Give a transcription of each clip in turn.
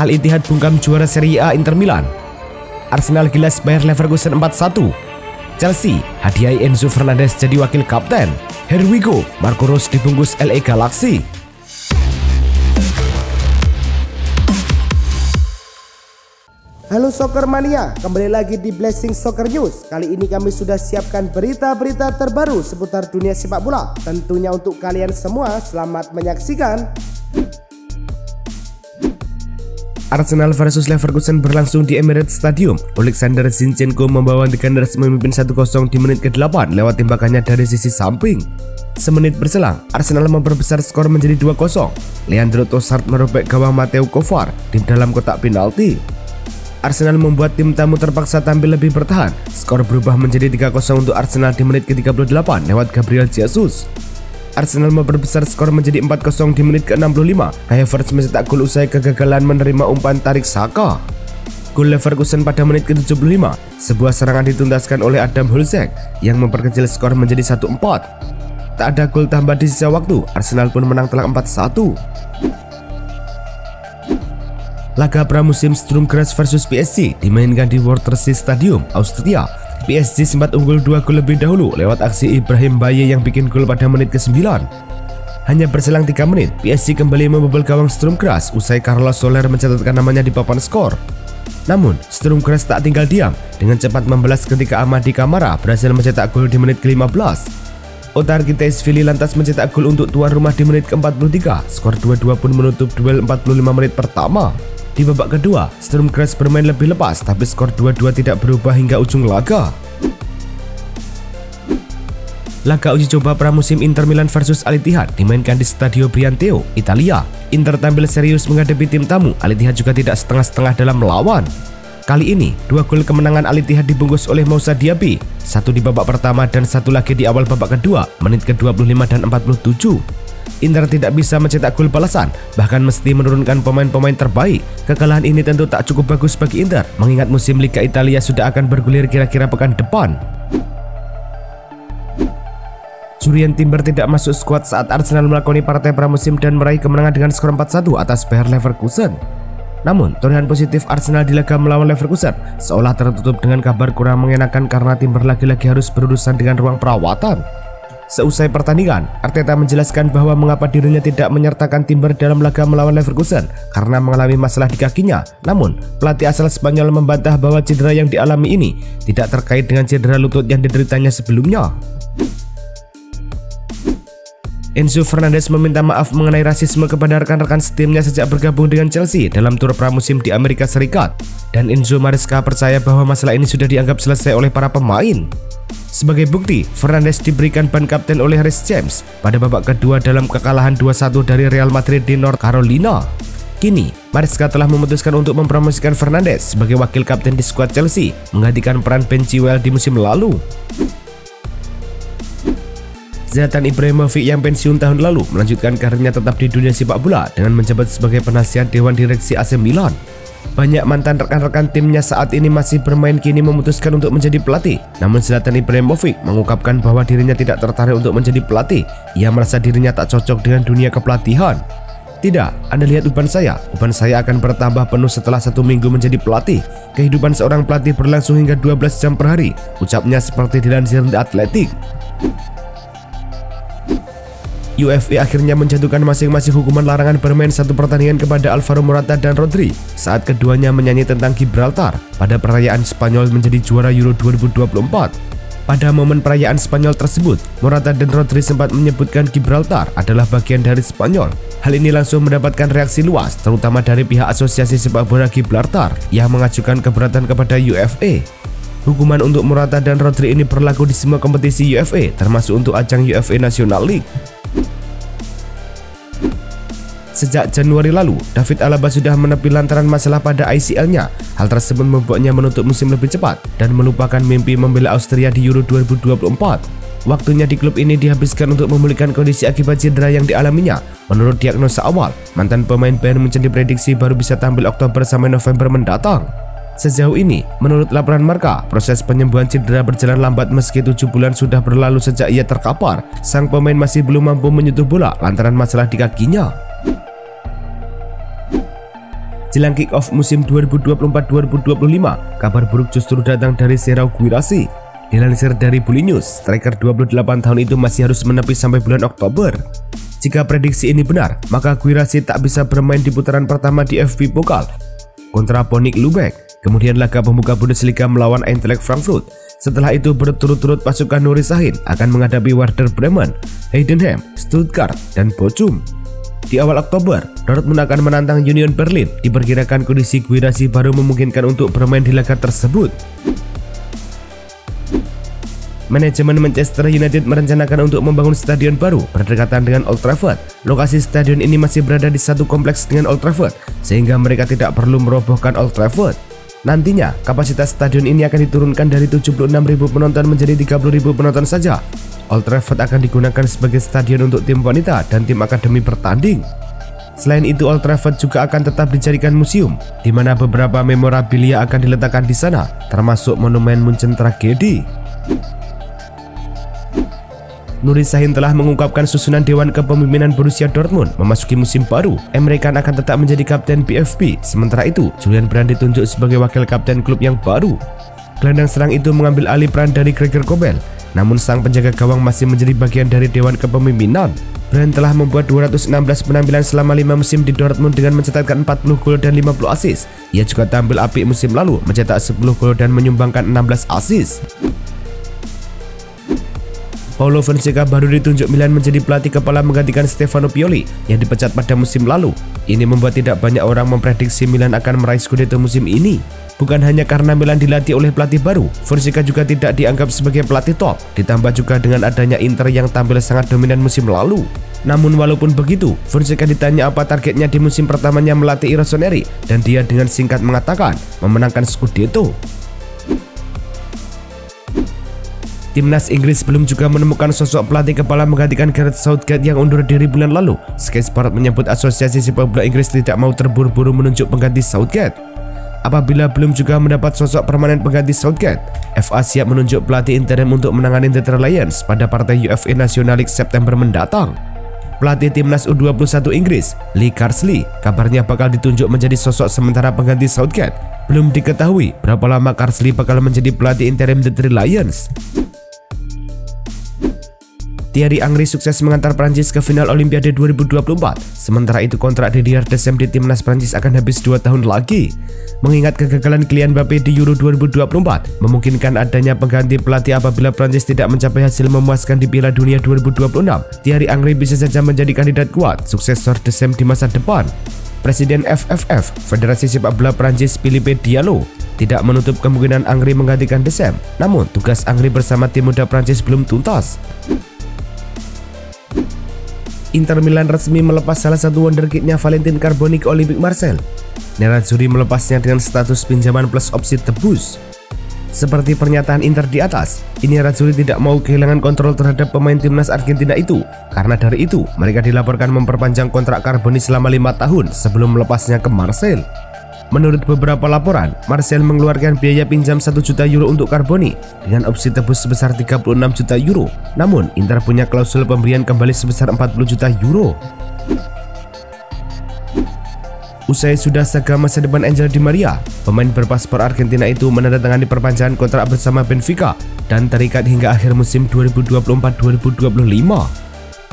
Al-Ittihad bungkam juara Serie A Inter Milan. Arsenal gilas Bayer Leverkusen 4-1. Chelsea hadiah Enzo Fernandez jadi wakil kapten. Here we go, Marco Rose dibungkus LA Galaxy. Halo Soccer Mania, kembali lagi di Blessing Soccer News. Kali ini kami sudah siapkan berita-berita terbaru seputar dunia sepak bola. Tentunya untuk kalian semua, selamat menyaksikan. Arsenal versus Leverkusen berlangsung di Emirates Stadium. Oleksandr Zinchenko membawa The Gunners memimpin 1-0 di menit ke-8 lewat tembakannya dari sisi samping. Semenit berselang, Arsenal memperbesar skor menjadi 2-0. Leandro Trossard merobek gawang Mateo Kovar di dalam kotak penalti. Arsenal membuat tim tamu terpaksa tampil lebih bertahan. Skor berubah menjadi 3-0 untuk Arsenal di menit ke-38 lewat Gabriel Jesus. Arsenal memperbesar skor menjadi 4-0 di menit ke-65. Kai Havertz mencetak gol usai kegagalan menerima umpan tarik Saka. Gol Leverkusen pada menit ke-75. Sebuah serangan dituntaskan oleh Adam Hulsek yang memperkecil skor menjadi 1-4. Tak ada gol tambah di sisa waktu. Arsenal pun menang telak 4-1. Laga pramusim Sturm Graz versus PSG dimainkan di Wörthersee Stadium, Austria. PSG sempat unggul 2 gol lebih dahulu lewat aksi Ibrahim Baye yang bikin gol pada menit ke-9. Hanya berselang 3 menit, PSG kembali membobol gawang Sturm Graz usai Carlos Soler mencatatkan namanya di papan skor. Namun, Sturm Graz tak tinggal diam. Dengan cepat membalas ketika Amadi Camara berhasil mencetak gol di menit ke-15. Otar Kitaishvili lantas mencetak gol untuk tuan rumah di menit ke-43. Skor 2-2 pun menutup duel 45 menit pertama. Di babak kedua, Sturm Graz bermain lebih lepas, tapi skor 2-2 tidak berubah hingga ujung laga. Laga uji coba pramusim Inter Milan versus Al-Ittihad dimainkan di Stadio Brianteo, Italia. Inter tampil serius menghadapi tim tamu. Al-Ittihad juga tidak setengah-setengah dalam melawan. Kali ini, 2 gol kemenangan Al-Ittihad dibungkus oleh Moussa Diaby, 1 di babak pertama dan 1 lagi di awal babak kedua, menit ke-25 dan 47. Inter tidak bisa mencetak gol balasan, bahkan mesti menurunkan pemain-pemain terbaik. Kekalahan ini tentu tak cukup bagus bagi Inter, mengingat musim Liga Italia sudah akan bergulir kira-kira pekan depan. Jurien Timber tidak masuk skuad saat Arsenal melakoni partai pramusim dan meraih kemenangan dengan skor 4-1 atas Bayer Leverkusen. Namun, torehan positif Arsenal di laga melawan Leverkusen seolah tertutup dengan kabar kurang mengenakan karena Timber lagi-lagi harus berurusan dengan ruang perawatan. Seusai pertandingan, Arteta menjelaskan bahwa mengapa dirinya tidak menyertakan Timber dalam laga melawan Leverkusen karena mengalami masalah di kakinya. Namun, pelatih asal Spanyol membantah bahwa cedera yang dialami ini tidak terkait dengan cedera lutut yang dideritanya sebelumnya. Enzo Fernandez meminta maaf mengenai rasisme kepada rekan-rekan setimnya sejak bergabung dengan Chelsea dalam tur pramusim di Amerika Serikat. Dan Enzo Maresca percaya bahwa masalah ini sudah dianggap selesai oleh para pemain. Sebagai bukti, Fernandez diberikan ban kapten oleh Reece James pada babak kedua dalam kekalahan 2-1 dari Real Madrid di North Carolina. Kini, Maresca telah memutuskan untuk mempromosikan Fernandez sebagai wakil kapten di skuad Chelsea, menggantikan peran Ben Chilwell di musim lalu. Zlatan Ibrahimovic yang pensiun tahun lalu melanjutkan karirnya tetap di dunia sepak bola dengan menjabat sebagai penasihat Dewan Direksi AC Milan. Banyak mantan rekan-rekan timnya saat ini masih bermain kini memutuskan untuk menjadi pelatih. Namun Zlatan Ibrahimovic mengungkapkan bahwa dirinya tidak tertarik untuk menjadi pelatih. Ia merasa dirinya tak cocok dengan dunia kepelatihan. Tidak, Anda lihat uban saya akan bertambah penuh setelah 1 minggu menjadi pelatih. Kehidupan seorang pelatih berlangsung hingga 12 jam per hari, ucapnya seperti dilansir The Athletic. UEFA akhirnya menjatuhkan masing-masing hukuman larangan bermain 1 pertandingan kepada Alvaro Morata dan Rodri saat keduanya menyanyi tentang Gibraltar pada perayaan Spanyol menjadi juara Euro 2024. Pada momen perayaan Spanyol tersebut, Morata dan Rodri sempat menyebutkan Gibraltar adalah bagian dari Spanyol. Hal ini langsung mendapatkan reaksi luas, terutama dari pihak Asosiasi Sepak Bola Gibraltar yang mengajukan keberatan kepada UEFA. Hukuman untuk Morata dan Rodri ini berlaku di semua kompetisi UEFA, termasuk untuk ajang UEFA National League. Sejak Januari lalu, David Alaba sudah menepi lantaran masalah pada ACL-nya. Hal tersebut membuatnya menutup musim lebih cepat dan melupakan mimpi membela Austria di Euro 2024. Waktunya di klub ini dihabiskan untuk memulihkan kondisi akibat cedera yang dialaminya. Menurut diagnosa awal, mantan pemain Bayern Munchen diprediksi baru bisa tampil Oktober sampai November mendatang. Sejauh ini, menurut laporan Marca, proses penyembuhan cedera berjalan lambat meski 7 bulan sudah berlalu sejak ia terkapar. Sang pemain masih belum mampu menyentuh bola lantaran masalah di kakinya. Jelang kick-off musim 2024-2025, kabar buruk justru datang dari Serhou Guirassy. Dilansir dari Bully News, striker 28 tahun itu masih harus menepi sampai bulan Oktober. Jika prediksi ini benar, maka Guirassy tak bisa bermain di putaran pertama di FV Pokal kontra Bonik Lübeck, kemudian laga pembuka Bundesliga melawan Eintracht Frankfurt. Setelah itu berturut-turut pasukan Nuri Sahin akan menghadapi Werder Bremen, Heidenheim, Stuttgart, dan Bochum. Di awal Oktober, Dortmund akan menantang Union Berlin. Diperkirakan kondisi Guirassy baru memungkinkan untuk bermain di laga tersebut. Manajemen Manchester United merencanakan untuk membangun stadion baru berdekatan dengan Old Trafford. Lokasi stadion ini masih berada di satu kompleks dengan Old Trafford, sehingga mereka tidak perlu merobohkan Old Trafford. Nantinya, kapasitas stadion ini akan diturunkan dari 76.000 penonton menjadi 30.000 penonton saja. Old Trafford akan digunakan sebagai stadion untuk tim wanita dan tim akademi bertanding. Selain itu, Old Trafford juga akan tetap dijadikan museum, di mana beberapa memorabilia akan diletakkan di sana, termasuk monumen Munchen Tragedi. Nuri Sahin telah mengungkapkan susunan Dewan Kepemimpinan Borussia Dortmund memasuki musim baru. Emre Can akan tetap menjadi kapten BFB, sementara itu Julian Brandt ditunjuk sebagai wakil kapten klub yang baru. Gelandang serang itu mengambil alih peran dari Gregor Kobel, namun sang penjaga gawang masih menjadi bagian dari Dewan Kepemimpinan. Brandt telah membuat 216 penampilan selama 5 musim di Dortmund dengan mencetakkan 40 gol dan 50 assist. Ia juga tampil apik musim lalu, mencetak 10 gol dan menyumbangkan 16 assist. Paulo Fonseca baru ditunjuk Milan menjadi pelatih kepala menggantikan Stefano Pioli yang dipecat pada musim lalu. Ini membuat tidak banyak orang memprediksi Milan akan meraih Scudetto musim ini. Bukan hanya karena Milan dilatih oleh pelatih baru, Fonseca juga tidak dianggap sebagai pelatih top, ditambah juga dengan adanya Inter yang tampil sangat dominan musim lalu. Namun walaupun begitu, Fonseca ditanya apa targetnya di musim pertamanya melatih Rossoneri, dan dia dengan singkat mengatakan memenangkan Scudetto. Timnas Inggris belum juga menemukan sosok pelatih kepala menggantikan Gareth Southgate yang undur diri bulan lalu. Sky Sport menyebut Asosiasi Sepak Bola Inggris tidak mau terburu-buru menunjuk pengganti Southgate. Apabila belum juga mendapat sosok permanen pengganti Southgate, FA siap menunjuk pelatih interim untuk menangani The Three Lions pada partai UFA National League September mendatang. Pelatih Timnas U21 Inggris, Lee Carsley, kabarnya bakal ditunjuk menjadi sosok sementara pengganti Southgate. Belum diketahui berapa lama Carsley bakal menjadi pelatih interim The Three Lions. Thierry Henry sukses mengantar Prancis ke final Olimpiade 2024. Sementara itu kontrak Didier Deschamps di timnas Prancis akan habis 2 tahun lagi. Mengingat kegagalan Kylian Mbappé di Euro 2024, memungkinkan adanya pengganti pelatih apabila Prancis tidak mencapai hasil memuaskan di Piala Dunia 2026. Thierry Henry bisa saja menjadi kandidat kuat suksesor Deschamps di masa depan. Presiden FFF, Federasi Sepak Bola Prancis Philippe Diallo, tidak menutup kemungkinan Henry menggantikan Deschamps. Namun tugas Henry bersama tim muda Prancis belum tuntas. Inter Milan resmi melepas salah satu wonderkidnya Valentin Carboni ke Olympique Marseille. Nerazzurri melepasnya dengan status pinjaman plus opsi tebus. Seperti pernyataan Inter di atas, ini Nerazzurri tidak mau kehilangan kontrol terhadap pemain timnas Argentina itu. Karena dari itu, mereka dilaporkan memperpanjang kontrak Carboni selama 5 tahun sebelum melepasnya ke Marseille. Menurut beberapa laporan, Marseille mengeluarkan biaya pinjam 1 juta euro untuk Carboni dengan opsi tebus sebesar 36 juta euro. Namun, Inter punya klausul pemberian kembali sebesar 40 juta euro. Usai sudah saga masa depan Angel Di Maria, pemain berpaspor Argentina itu menandatangani perpanjangan kontrak bersama Benfica dan terikat hingga akhir musim 2024-2025.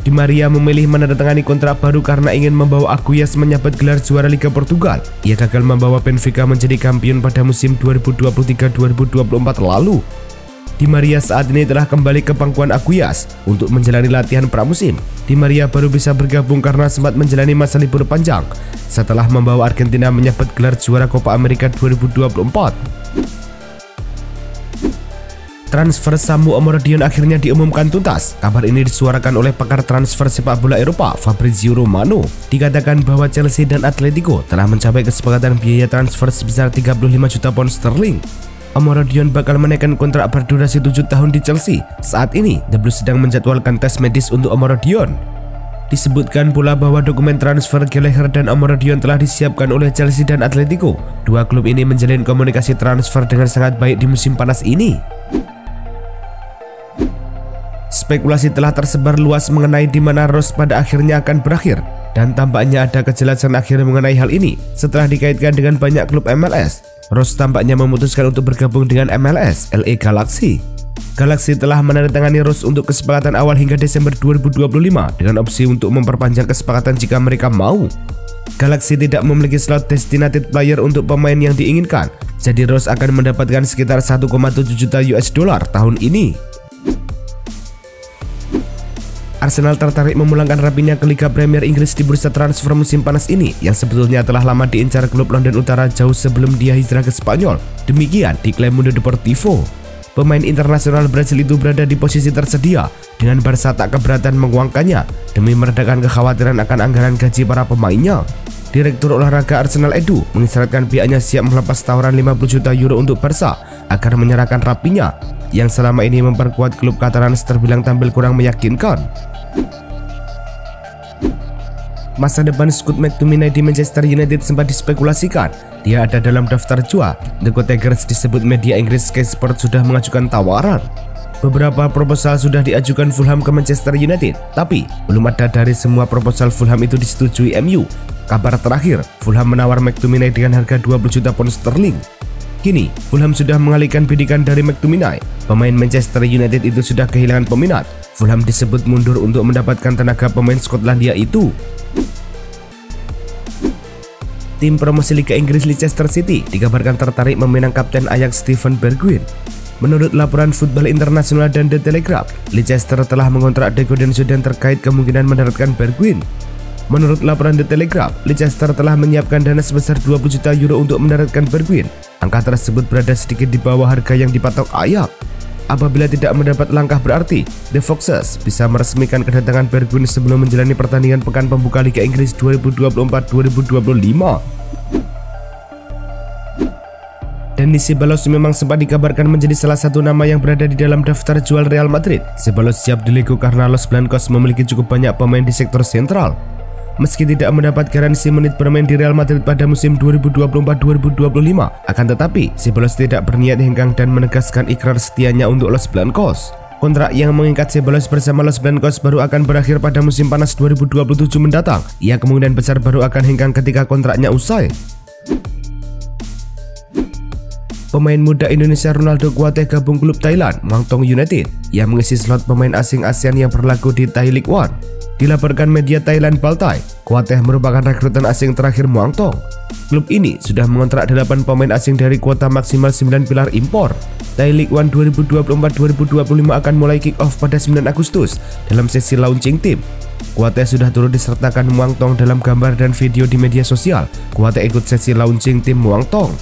Di Maria memilih menandatangani kontrak baru karena ingin membawa Aguias menyabet gelar juara Liga Portugal. Ia gagal membawa Benfica menjadi kampion pada musim 2023-2024 lalu. Di Maria saat ini telah kembali ke pangkuan Aguias untuk menjalani latihan pramusim. Di Maria baru bisa bergabung karena sempat menjalani masa libur panjang setelah membawa Argentina menyabet gelar juara Copa America 2024. Transfer Samu Omorodion akhirnya diumumkan tuntas. Kabar ini disuarakan oleh pakar transfer sepak bola Eropa, Fabrizio Romano. Dikatakan bahwa Chelsea dan Atletico telah mencapai kesepakatan biaya transfer sebesar 35 juta pound sterling. Omorodion bakal menaikkan kontrak berdurasi 7 tahun di Chelsea. Saat ini, The Blues sedang menjadwalkan tes medis untuk Omorodion. Disebutkan pula bahwa dokumen transfer Gallagher dan Omorodion telah disiapkan oleh Chelsea dan Atletico. Dua klub ini menjalin komunikasi transfer dengan sangat baik di musim panas ini. Spekulasi telah tersebar luas mengenai di mana Rose pada akhirnya akan berakhir. Dan tampaknya ada kejelasan akhir mengenai hal ini setelah dikaitkan dengan banyak klub MLS. Rose tampaknya memutuskan untuk bergabung dengan MLS LA Galaxy. Galaxy telah menandatangani Rose untuk kesepakatan awal hingga Desember 2025 dengan opsi untuk memperpanjang kesepakatan jika mereka mau. Galaxy tidak memiliki slot designated player untuk pemain yang diinginkan, jadi Rose akan mendapatkan sekitar 1,7 juta US dollar tahun ini. Arsenal tertarik memulangkan Raphinha ke Liga Premier Inggris di bursa transfer musim panas ini yang sebetulnya telah lama diincar klub London Utara jauh sebelum dia hijrah ke Spanyol. Demikian diklaim Mundo Deportivo. Pemain internasional Brasil itu berada di posisi tersedia dengan Barca tak keberatan menguangkannya demi meredakan kekhawatiran akan anggaran gaji para pemainnya. Direktur olahraga Arsenal Edu mengisyaratkan pihaknya siap melepas tawaran 50 juta euro untuk Barca agar menyerahkan Raphinha yang selama ini memperkuat klub Catalans terbilang tampil kurang meyakinkan. Masa depan Scott McTominay di Manchester United sempat dispekulasikan. Dia ada dalam daftar jual. The Go Tigers disebut media Inggris Sky Sports sudah mengajukan tawaran. Beberapa proposal sudah diajukan Fulham ke Manchester United, tapi belum ada dari semua proposal Fulham itu disetujui MU. Kabar terakhir, Fulham menawar McTominay dengan harga 20 juta pound sterling. Kini, Fulham sudah mengalihkan bidikan dari McTominay. Pemain Manchester United itu sudah kehilangan peminat. Fulham disebut mundur untuk mendapatkan tenaga pemain Skotlandia itu. Tim promosi Liga Inggris Leicester City dikabarkan tertarik meminang kapten Ajax Steven Bergwijn. Menurut laporan Football International dan The Telegraph, Leicester telah mengontrak Deco Densudan terkait kemungkinan mendaratkan Bergwijn. Menurut laporan The Telegraph, Leicester telah menyiapkan dana sebesar 20 juta euro untuk mendaratkan Bergwijn. Angka tersebut berada sedikit di bawah harga yang dipatok Ajax. Apabila tidak mendapat langkah berarti, The Foxes bisa meresmikan kedatangan Bergwijn sebelum menjalani pertandingan pekan pembuka Liga Inggris 2024-2025. Denis Ceballos memang sempat dikabarkan menjadi salah satu nama yang berada di dalam daftar jual Real Madrid. Ceballos siap dilego karena Los Blancos memiliki cukup banyak pemain di sektor sentral. Meski tidak mendapat garansi menit bermain di Real Madrid pada musim 2024-2025, akan tetapi Ceballos tidak berniat hengkang dan menegaskan ikrar setianya untuk Los Blancos. Kontrak yang mengikat Ceballos bersama Los Blancos baru akan berakhir pada musim panas 2027 mendatang. Ia kemungkinan besar baru akan hengkang ketika kontraknya usai. Pemain muda Indonesia Ronaldo Kuateh gabung klub Thailand, Muang Thong United, yang mengisi slot pemain asing ASEAN yang berlaku di Thai League One. Dilaporkan media Thailand Palthai, Kuateh merupakan rekrutan asing terakhir Muang Thong. Klub ini sudah mengontrak 8 pemain asing dari kuota maksimal 9 pilar impor. Thai League One 2024-2025 akan mulai kick off pada 9 Agustus dalam sesi launching tim. Kuateh sudah turut disertakan Muang Thong dalam gambar dan video di media sosial. Kuateh ikut sesi launching tim Muang Thong.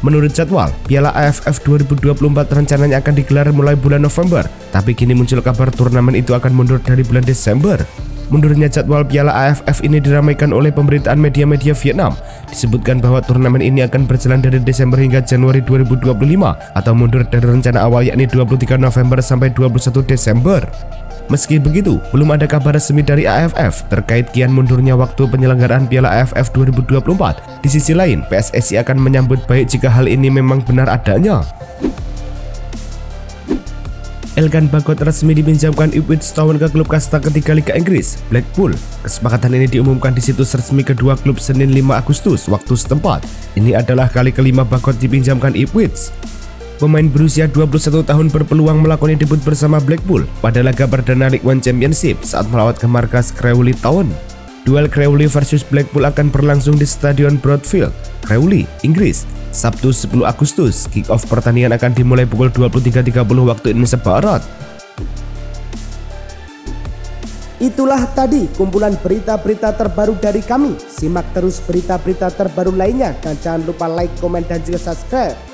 Menurut jadwal, Piala AFF 2024 rencananya akan digelar mulai bulan November, tapi kini muncul kabar turnamen itu akan mundur dari bulan Desember. Mundurnya jadwal Piala AFF ini diramaikan oleh pemberitaan media-media Vietnam. Disebutkan bahwa turnamen ini akan berjalan dari Desember hingga Januari 2025 atau mundur dari rencana awal yakni 23 November sampai 21 Desember. Meski begitu, belum ada kabar resmi dari AFF terkait kian mundurnya waktu penyelenggaraan Piala AFF 2024. Di sisi lain, PSSI akan menyambut baik jika hal ini memang benar adanya. Elkan Bagot resmi dipinjamkan Ipswich Town ke klub kasta ketiga Liga Inggris, Blackpool. Kesepakatan ini diumumkan di situs resmi kedua klub Senin 5 Agustus waktu setempat. Ini adalah kali kelima Bagot dipinjamkan Ipswich. Pemain berusia 21 tahun berpeluang melakoni debut bersama Blackpool pada laga perdana League One Championship saat melawat ke markas Crawley Town. Duel Crawley versus Blackpool akan berlangsung di Stadion Broadfield, Crawley, Inggris, Sabtu 10 Agustus. Kick-off pertandingan akan dimulai pukul 23.30 waktu Indonesia Barat. Itulah tadi kumpulan berita-berita terbaru dari kami. Simak terus berita-berita terbaru lainnya dan jangan lupa like, komen, dan juga subscribe.